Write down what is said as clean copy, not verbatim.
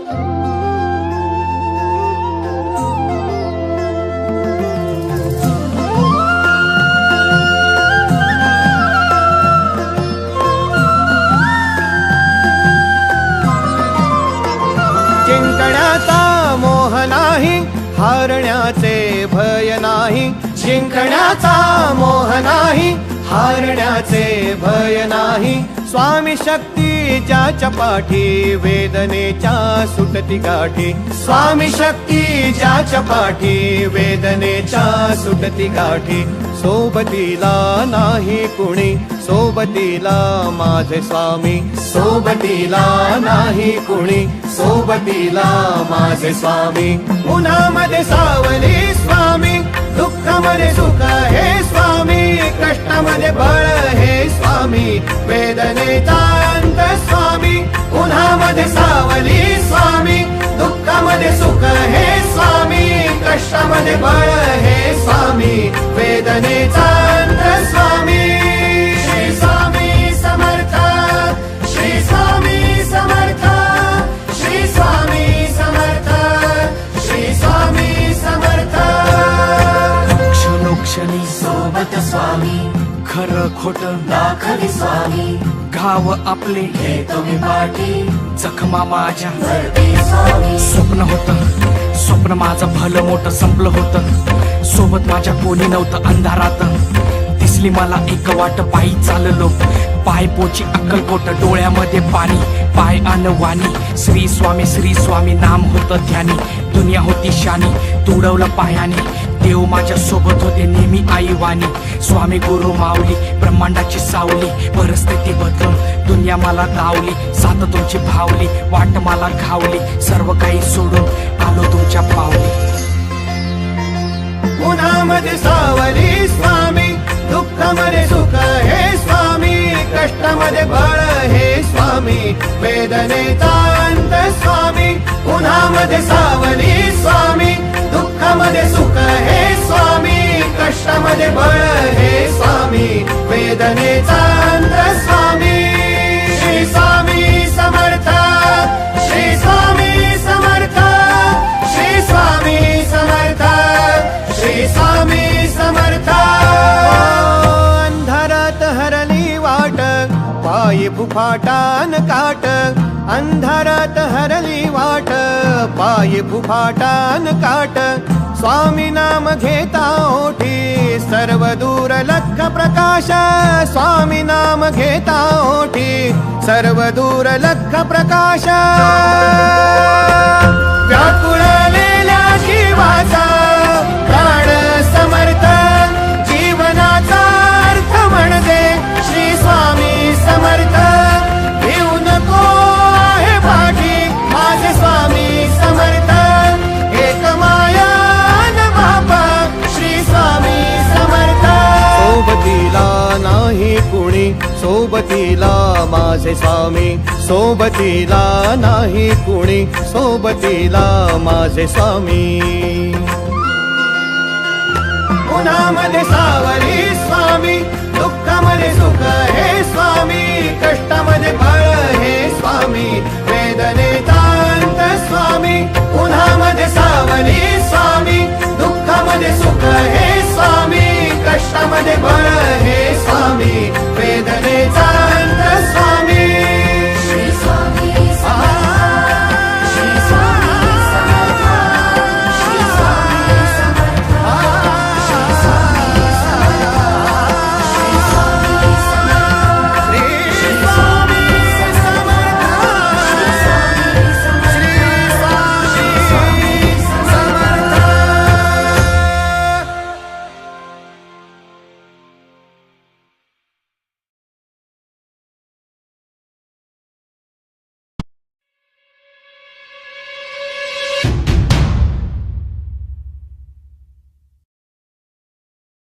जिंकण्याचा मोह नाही, हारण्याचे भय नाही. जिंकण्याचा मोह नाही, हारण्याचे भय नाही. स्वामी शक्ती ज्याच्या पाठी, वेदनेच्या सुटती गाठी. स्वामी शक्ती ज्याच्या पाठी, वेदनेच्या सुटती गाठी. सोबतीला नाही कुणी, सोबतीला माझे स्वामी. सोबतीला नाही कुणी, सोबतीला माझे स्वामी. उन्हामध्ये सावली स्वामी, दुःखामध्ये सुख हे स्वामी. कष्टामध्ये बळ हे स्वामी, वेदनेचा अंत स्वामी. उन्हामध्ये सावली स्वामी, दुःखामध्ये सुख हे स्वामी. कष्टामध्ये बळ हे स्वामी, वेदनेचा अंत स्वामी. श्री स्वामी समर्थ, श्री स्वामी समर्थ, श्री स्वामी समर्थ, श्री स्वामी समर्थ. क्षणोक्षणी सोबत स्वामी, खरं खोट दाखवी स्वामी. गाव आपले हे तुम्ही पाठी, जखमा माझ्या स्वामी. स्वप्न होतं, स्वप्न माझं भलं मोठं संपलं होतं. सोबत माझ्या कोणी नव्हतं अंधारात. दिसली मला एक वाट, पायी चाललो पाय पोची अक्कलकोट. डोळ्यामध्ये पाणी, पाय अनवाणी. श्री स्वामी नाम होतं ध्यानी. दुनिया होती शानी, तुडवलं पायाने. देव माझ्या सोबत होते नेहमी आईवानी. स्वामी गुरु माऊली, ब्रह्मांडाची सावली. परिस्थिती बदलून दुनिया मला धावली. साथ तुमची भावली, वाट मला घावली. सर्व काही सोडून आलो तुमच्या पावली. उन्हामध्ये सावली स्वामी, दुःखामध्ये सुख हे स्वामी. कष्टामध्ये बळ हे स्वामी, वेदनेचा अंत स्वामी. उन्हामध्ये सावली स्वामी, दुःखामध्ये सुख हे स्वामी. कष्टामध्ये बळ हे स्वामी, वेदनेचा अंत स्वामी. श्री स्वामी समर्थ, श्री स्वामी समर्थ, श्री स्वामी समर्थ, श्री स्वामी समर्थ. अंधारात हरली वाट, पायी फुफाटान काट. अंधारात हरली वाट, पायी फुफाटान काट. स्वामी नाम घेता ओठी, सर्व दूर लख प्रकाश. स्वामी नाम घेता ओठी, सर्व दूर लख प्रकाश. व्याकुळलेल्या जीवाचा प्राण समर्थ, जीवनाचा अर्थ म्हणजे श्री स्वामी समर्थ. घेऊ नको आहे पाठी, माझे स्वामी समर्थ. एक माया न बापा, श्री स्वामी समर्थ. सोबतीला नाही कुणी, सोबतीला माझे स्वामी. सोबतीला नाही कुणी, सोबतीला माझे स्वामी. उन्हामध्ये सावली स्वामी, दुःखामध्ये सुख हे स्वामी. कष्टामध्ये बळ हे स्वामी.